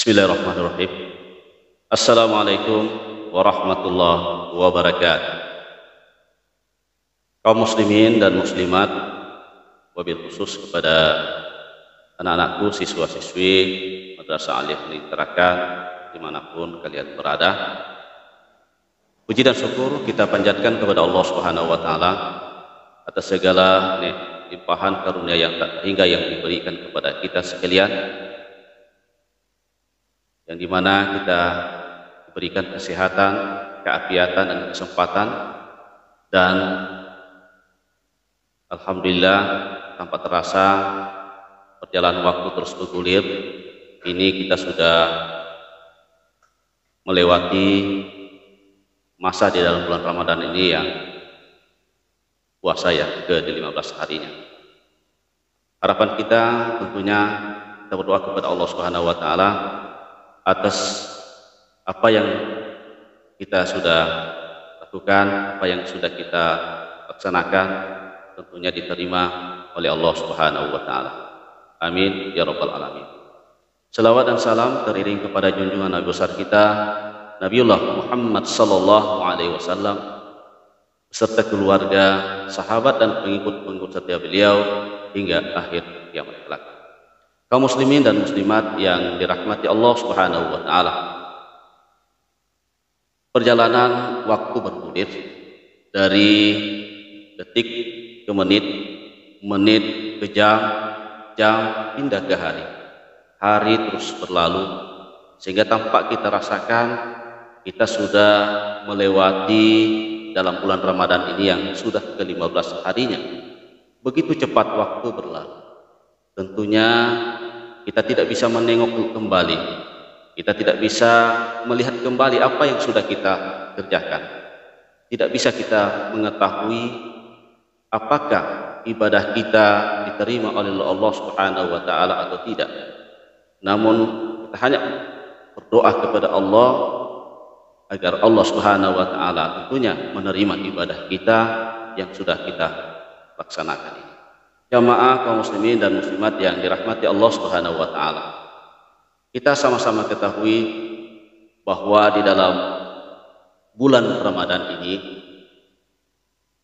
Bismillahirrahmanirrahim. Assalamualaikum warahmatullahi wabarakatuh. Kaum muslimin dan muslimat, wabil khusus kepada anak-anakku, siswa-siswi Madrasah Aliyah Tarakan dimanapun kalian berada, puji dan syukur kita panjatkan kepada Allah Subhanahu wa Ta'ala atas segala limpahan karunia yang tak hingga yang diberikan kepada kita sekalian, yang dimana kita diberikan kesehatan, keafiatan dan kesempatan, dan alhamdulillah tanpa terasa perjalanan waktu terus bergulir, ini kita sudah melewati masa di dalam bulan Ramadan ini yang puasa ya ke-15 harinya. Harapan kita tentunya kita berdoa kepada Allah Subhanahu wa Ta'ala atas apa yang kita sudah lakukan, apa yang sudah kita laksanakan, tentunya diterima oleh Allah Subhanahu wa Ta'ala. Amin ya rabbal alamin. Selawat dan salam teriring kepada junjungan Nabi besar kita Nabiullah Muhammad sallallahu alaihi wasallam beserta keluarga, sahabat dan pengikut-pengikut setia beliau hingga akhir kiamat kelak. Kaum muslimin dan muslimat yang dirahmati Allah Subhanahu wa Ta'ala, perjalanan waktu bergulir dari detik ke menit, menit ke jam, jam pindah ke hari, hari terus berlalu, sehingga tampak kita rasakan kita sudah melewati dalam bulan Ramadan ini yang sudah ke-15 harinya. Begitu cepat waktu berlalu. Tentunya kita tidak bisa menengok kembali, kita tidak bisa melihat kembali apa yang sudah kita kerjakan, tidak bisa kita mengetahui apakah ibadah kita diterima oleh Allah Subhanahu wa Ta'ala atau tidak. Namun kita hanya berdoa kepada Allah agar Allah Subhanahu wa Ta'ala tentunya menerima ibadah kita yang sudah kita laksanakan ini. Jamaah kaum muslimin dan muslimat yang dirahmati Allah Subhanahu wa Ta'ala, kita sama-sama ketahui bahwa di dalam bulan Ramadan ini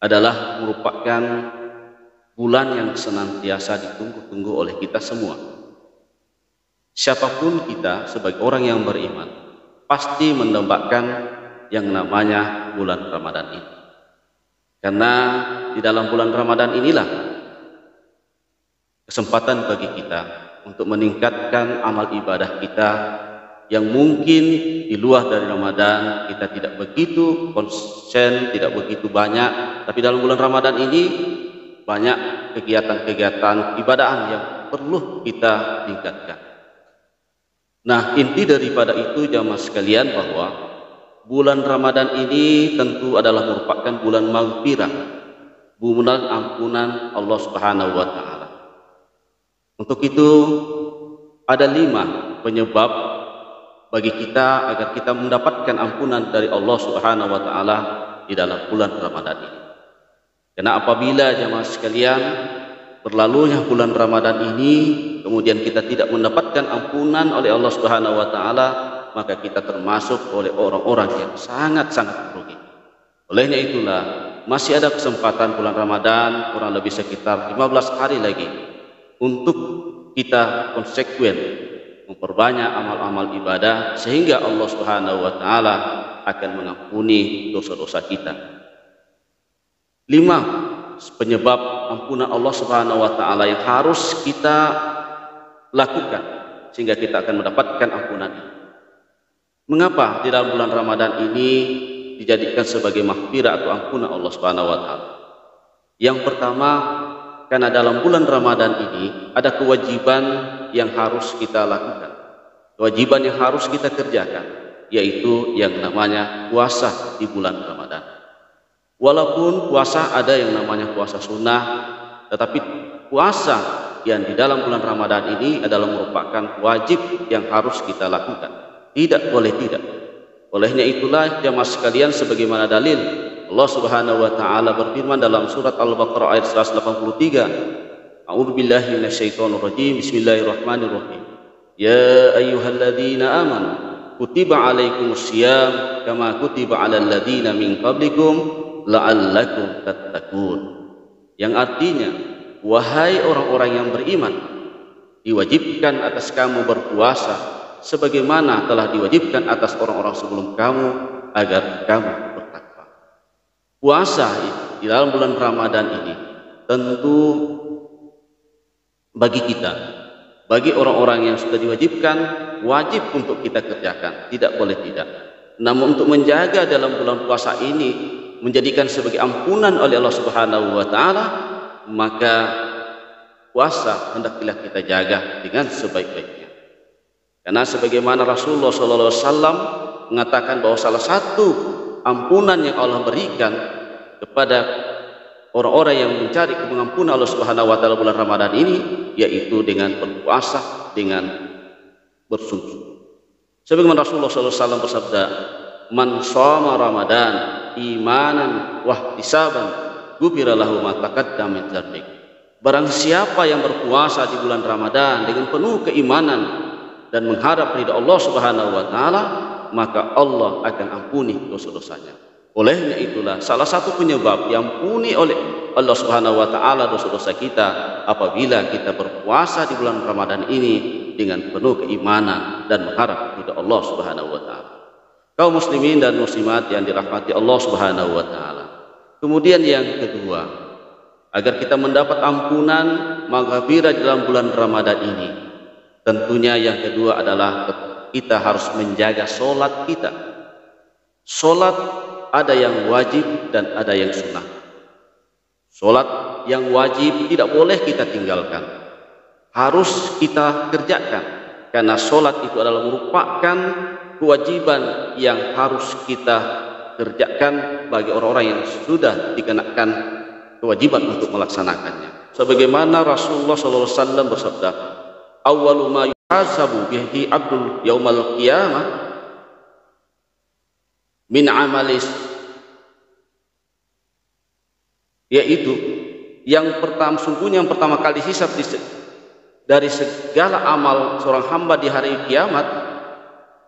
adalah merupakan bulan yang senantiasa ditunggu-tunggu oleh kita semua. Siapapun kita sebagai orang yang beriman pasti mendambakan yang namanya bulan Ramadan ini, karena di dalam bulan Ramadan inilah kesempatan bagi kita untuk meningkatkan amal ibadah kita yang mungkin di luar dari Ramadan kita tidak begitu konsen, tidak begitu banyak, tapi dalam bulan Ramadan ini banyak kegiatan-kegiatan ibadah yang perlu kita tingkatkan. Nah, inti daripada itu jamaah sekalian, bahwa bulan Ramadan ini tentu adalah merupakan bulan maghfirah, bulan ampunan Allah Subhanahu wa Ta'ala. Untuk itu ada 5 penyebab bagi kita agar kita mendapatkan ampunan dari Allah Subhanahu wa Ta'ala di dalam bulan Ramadan ini. Karena apabila jamaah sekalian berlalunya bulan Ramadan ini kemudian kita tidak mendapatkan ampunan oleh Allah Subhanahu wa Ta'ala, maka kita termasuk oleh orang-orang yang sangat-sangat merugi. Olehnya itulah masih ada kesempatan bulan Ramadan kurang lebih sekitar 15 hari lagi untuk kita konsekuen memperbanyak amal-amal ibadah sehingga Allah Subhanahu wa Ta'ala akan mengampuni dosa-dosa kita. 5 penyebab ampunan Allah Subhanahu wa Ta'ala yang harus kita lakukan sehingga kita akan mendapatkan ampunan ini. Mengapa di dalam bulan Ramadan ini dijadikan sebagai maghfirah atau ampunan Allah Subhanahu wa Ta'ala? Yang pertama, karena dalam bulan Ramadan ini ada kewajiban yang harus kita lakukan, kewajiban yang harus kita kerjakan, yaitu yang namanya puasa di bulan Ramadan. Walaupun puasa ada yang namanya puasa sunnah, tetapi puasa yang di dalam bulan Ramadan ini adalah merupakan wajib yang harus kita lakukan, tidak boleh tidak. Olehnya itulah jamaah sekalian, sebagaimana dalil Allah Subhanahu wa Ta'ala berfirman dalam surat Al-Baqarah ayat 183, A'udzubillahi minasyaitonir rajim, Bismillahirrahmanirrahim. Ya ayyuhalladzina amanu kutiba alaikumusiyam kama kutiba alal ladzina min qablikum la'allakum tattaqun. Yang artinya, wahai orang-orang yang beriman, diwajibkan atas kamu berpuasa sebagaimana telah diwajibkan atas orang-orang sebelum kamu agar kamu bertakwa. Puasa di dalam bulan Ramadan ini tentu bagi kita, bagi orang-orang yang sudah diwajibkan, wajib untuk kita kerjakan, tidak boleh tidak. Namun untuk menjaga dalam bulan puasa ini, menjadikan sebagai ampunan oleh Allah Subhanahu wa Ta'ala, maka puasa hendaklah kita jaga dengan sebaik-baiknya. Karena sebagaimana Rasulullah SAW mengatakan bahwa salah satu ampunan yang Allah berikan kepada orang-orang yang mencari pengampunan Allah Subhanahu wa Ta'ala bulan Ramadan ini, yaitu dengan berpuasa, dengan bersungguh. Sebagaimana Rasulullah SAW bersabda, "Man shoma Ramadan imanan wahtisaban, ghufira lahu ma taqaddama min dzambih." Barang siapa yang berpuasa di bulan Ramadan dengan penuh keimanan dan mengharap ridha Allah Subhanahu wa Ta'ala, maka Allah akan ampuni dosa-dosanya. Olehnya itulah salah satu penyebab diampuni oleh Allah Subhanahu wa Ta'ala dosa-dosa kita apabila kita berpuasa di bulan Ramadan ini dengan penuh keimanan dan mengharap ridha Allah Subhanahu wa Ta'ala. Kaum muslimin dan muslimat yang dirahmati Allah Subhanahu wa Ta'ala. Kemudian yang kedua, agar kita mendapat ampunan maghfirah dalam bulan Ramadan ini, tentunya yang kedua adalah kita harus menjaga solat kita. Solat ada yang wajib dan ada yang sunnah. Solat yang wajib tidak boleh kita tinggalkan, harus kita kerjakan, karena solat itu adalah merupakan kewajiban yang harus kita kerjakan bagi orang-orang yang sudah dikenakan kewajiban untuk melaksanakannya. Sebagaimana Rasulullah SAW bersabda, "Awwalu ma yuhasabu bihi abdul yaumal qiyamah min amalis," yaitu yang pertama kali hisab dari segala amal seorang hamba di hari kiamat,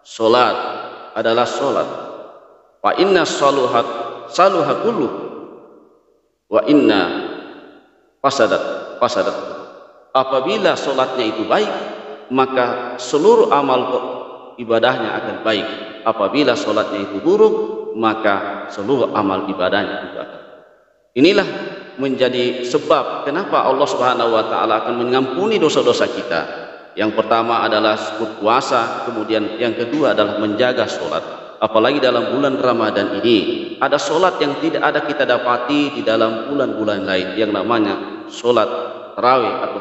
solat adalah solat. Wa inna saluha kullu wa inna fasadat. Apabila solatnya itu baik, maka seluruh amal ibadahnya akan baik. Apabila solatnya itu buruk, maka seluruh amal ibadahnya itu akan. Inilah menjadi sebab kenapa Allah Subhanahu wa Ta'ala akan mengampuni dosa-dosa kita. Yang pertama adalah berpuasa, kemudian yang kedua adalah menjaga solat. Apalagi dalam bulan Ramadan ini ada solat yang tidak ada kita dapati di dalam bulan-bulan lain, yang namanya solat tarawih atau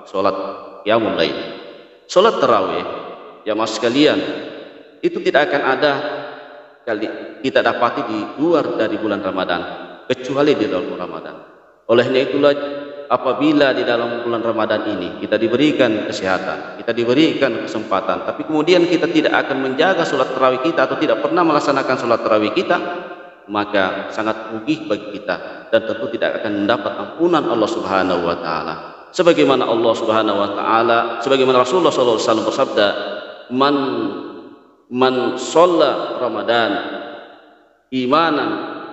solat qiyamul lail. Solat tarawih, jamaah sekalian, itu tidak akan ada kita dapati di luar dari bulan Ramadan, kecuali di dalam bulan Ramadan. Olehnya itulah apabila di dalam bulan Ramadan ini kita diberikan kesehatan, kita diberikan kesempatan, tapi kemudian kita tidak akan menjaga sholat tarawih kita atau tidak pernah melaksanakan sholat tarawih kita, maka sangat rugi bagi kita dan tentu tidak akan mendapat ampunan Allah Subhanahu wa Ta'ala. Sebagaimana Allah Subhanahu wa Ta'ala, sebagaimana Rasulullah SAW bersabda, man shalla Ramadan imanan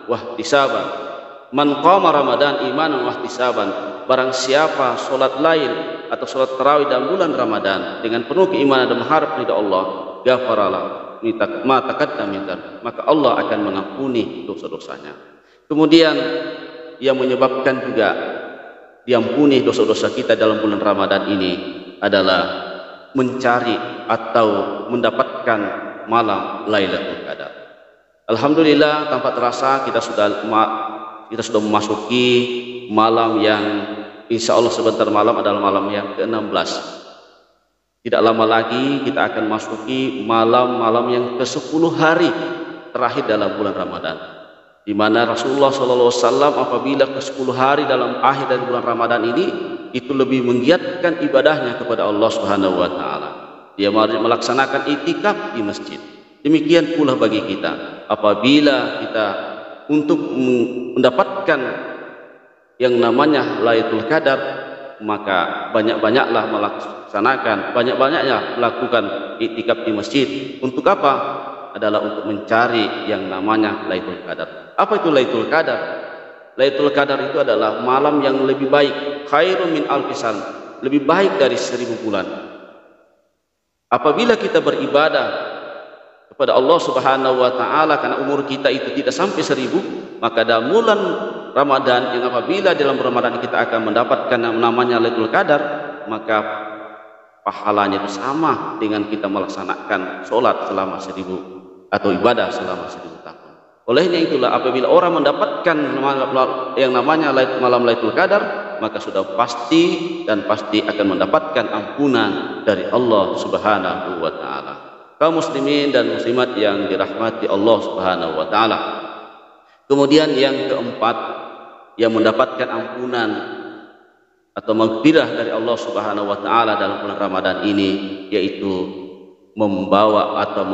wahtisaban, man qama Ramadan imanan wahtisaban, barang siapa solat lain atau solat tarawih dalam bulan Ramadan dengan penuh keimanan dan mengharap ridha Allah, ghafaralah ma taqaddama min dzambih, maka Allah akan mengampuni dosa-dosanya. Kemudian yang menyebabkan juga diampuni dosa-dosa kita dalam bulan Ramadan ini adalah mencari atau mendapatkan malam Lailatul Qadar. Alhamdulillah, tanpa terasa kita sudah memasuki malam yang insya Allah sebentar malam adalah malam yang ke-16. Tidak lama lagi kita akan masuki malam-malam yang ke-10 hari terakhir dalam bulan Ramadan, di mana Rasulullah SAW apabila ke-10 hari dalam akhir dari bulan Ramadan ini itu lebih menggiatkan ibadahnya kepada Allah Subhanahu wa Ta'ala. Dia melaksanakan iktikaf di masjid. Demikian pula bagi kita, apabila kita untuk mendapatkan yang namanya Lailatul Qadar, maka banyak-banyaklah melaksanakan, banyak-banyaknya melakukan iktikaf di masjid. Untuk apa? Adalah untuk mencari yang namanya Lailatul Qadar. Apa itu Lailatul Qadar? Lailatul Qadar itu adalah malam yang lebih baik, khairun min alfi shahr, lebih baik dari 1000 bulan. Apabila kita beribadah kepada Allah Subhanahu wa taala karena umur kita itu tidak sampai 1000, maka dalam bulan Ramadan, yang apabila dalam Ramadan kita akan mendapatkan yang namanya Lailatul Qadar, maka pahalanya itu sama dengan kita melaksanakan sholat selama 1000 atau ibadah selama 1000 tahun. Olehnya itulah apabila orang mendapatkan yang namanya malam Lailatul Qadar, maka sudah pasti dan pasti akan mendapatkan ampunan dari Allah Subhanahu wa taala. Kaum muslimin dan muslimat yang dirahmati Allah Subhanahu wa taala. Kemudian yang keempat, yang mendapatkan ampunan atau maghfirah dari Allah Subhanahu wa taala dalam bulan Ramadan ini, yaitu membawa atau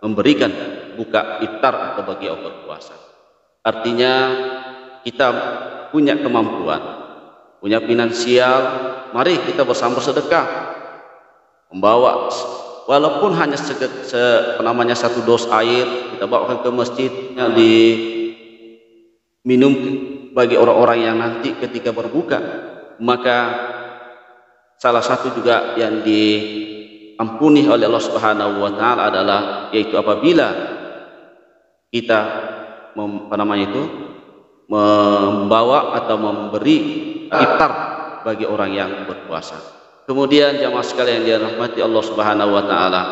memberikan buka iftar atau bagi orang berpuasa. Artinya kita punya kemampuan, punya finansial, mari kita bersama bersedekah, membawa walaupun hanya namanya 1 dos air, kita bawakan ke masjid yang diminum bagi orang-orang yang nanti ketika berbuka. Maka salah satu juga yang diampuni oleh Allah Subhanahu wa taala adalah yaitu apabila kita membawa atau memberi iftar bagi orang yang berpuasa. Kemudian jamaah sekalian yang dirahmati Allah Subhanahu wa taala,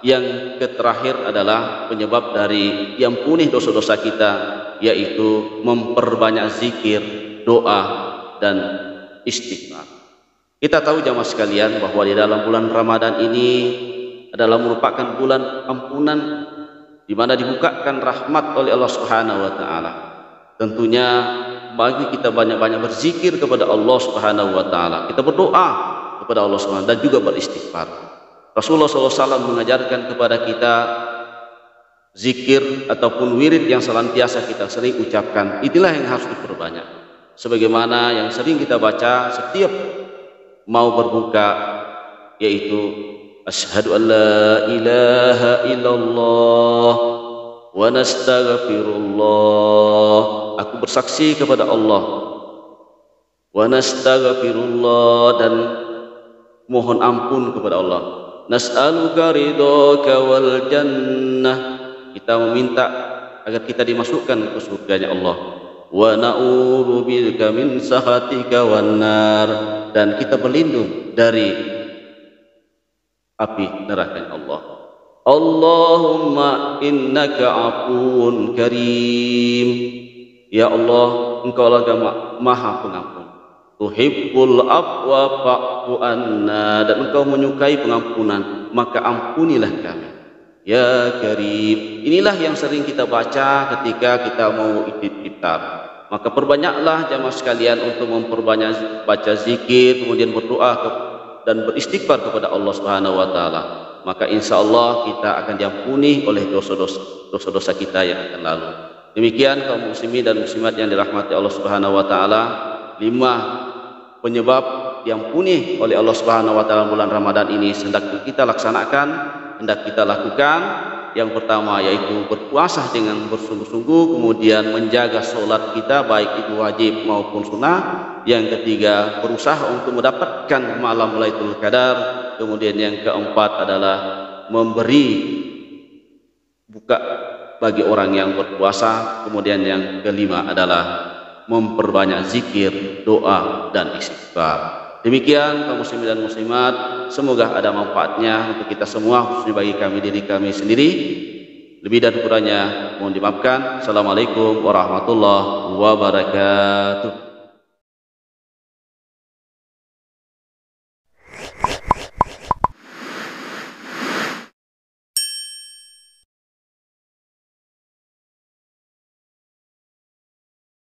yang terakhir adalah penyebab dari diampuni dosa-dosa kita, yaitu memperbanyak zikir, doa dan istighfar. Kita tahu jamaah sekalian bahwa di dalam bulan Ramadan ini adalah merupakan bulan ampunan, di mana dibukakan rahmat oleh Allah Subhanahu wa taala. Tentunya bagi kita banyak-banyak berzikir kepada Allah Subhanahu wa taala. Kita berdoa kepada Allah Subhanahu dan juga beristighfar. Rasulullah SAW mengajarkan kepada kita zikir ataupun wirid yang senantiasa kita sering ucapkan. Itulah yang harus diperbanyak. Sebagaimana yang sering kita baca setiap mau berbuka, yaitu asyhadu an la ilaha illallah wa nastaghfirullah. Aku bersaksi kepada Allah. Wa nastaghfirullah, dan mohon ampun kepada Allah. Nas'aluka ridhaka wal jannah. Kita meminta agar kita dimasukkan ke surganya Allah. Wa na'udzu bika min sakhatika wan nar, dan kita berlindung dari api neraka Allah. Allahumma innaka afuwun karim. Ya Allah, Engkau lah Maha Pengampun. Tuhibbul afwa fa'fu anna, dan Engkau menyukai pengampunan, maka ampunilah kami. Ya Karim. Inilah yang sering kita baca ketika kita mau iftar. Maka perbanyaklah jamaah sekalian untuk memperbanyak baca zikir, kemudian berdoa dan beristighfar kepada Allah Subhanahu wa taala. Maka insya Allah kita akan diampuni oleh dosa-dosa kita yang akan lalu. Demikian kaum muslimin dan muslimat yang dirahmati Allah Subhanahu wa taala, 5 penyebab diampuni oleh Allah Subhanahu wa taala bulan Ramadan ini hendak kita laksanakan, hendak kita lakukan. Yang pertama yaitu berpuasa dengan bersungguh-sungguh, kemudian menjaga sholat kita baik itu wajib maupun sunnah. Yang ketiga, berusaha untuk mendapatkan malam Lailatul Qadar. Kemudian yang keempat adalah memberi buka bagi orang yang berpuasa. Kemudian yang kelima adalah memperbanyak zikir, doa dan istighfar. Demikian kaum muslimin dan muslimat, semoga ada manfaatnya untuk kita semua, khususnya bagi diri kami sendiri. Lebih dan kurangnya mohon dimaafkan. Assalamualaikum warahmatullahi wabarakatuh.